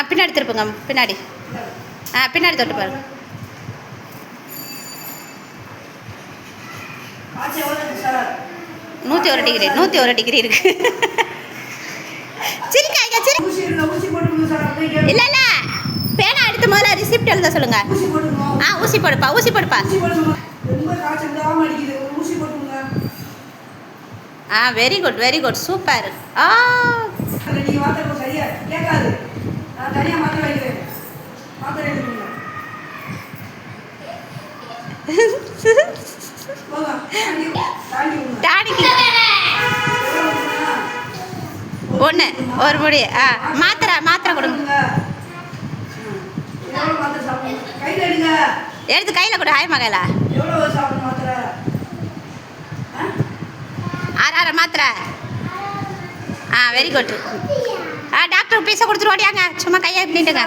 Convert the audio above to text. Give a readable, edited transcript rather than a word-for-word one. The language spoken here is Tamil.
பின்னாடி திருப்புங்க பின்னாடி. பின்னாடி தொட்டு பாருங்க. காய்ச்சல் எவ்வளோ இருக்கு சார்? 101 டிகிரி 101 டிகிரி இருக்கு. சிரிக்காங்க சிரி. ஊசி போட்டுக்கணும் சார். அப்படியே இல்லை இல்லை, பேனா எடுத்து முதல்ல ரிசிப்ட் எழுத சொல்லுங்க. ஊசி போட்டுக்கணும். ஊசி போடுப்பா ஊசி போடுப்பா. ஊசி போட்டுக்கணும். ரொம்ப காய்ச்சல் விடாம அடிக்குது. ஒரு ஊசி போட்டுக்கோங்க. Very good super. நீங்கள் மாத்திரை சரியா கேட்காது. நான் தனியாக மாத்திரை வைக்கிறேன். மாத்திரை எடுத்துக்கோங்க. போங்க. டானிக்கு ஒன்று ஒரு முடி. மாத்திரை கொடுங்க. எடுத்து கையில் கொடு. ஹாய் மகளா 6 மாத்திரை. Very good. டாக்டர் பீஸை கொடுத்துட்டு ஓடியாங்க. சும்மா கையை நீட்டுங்க.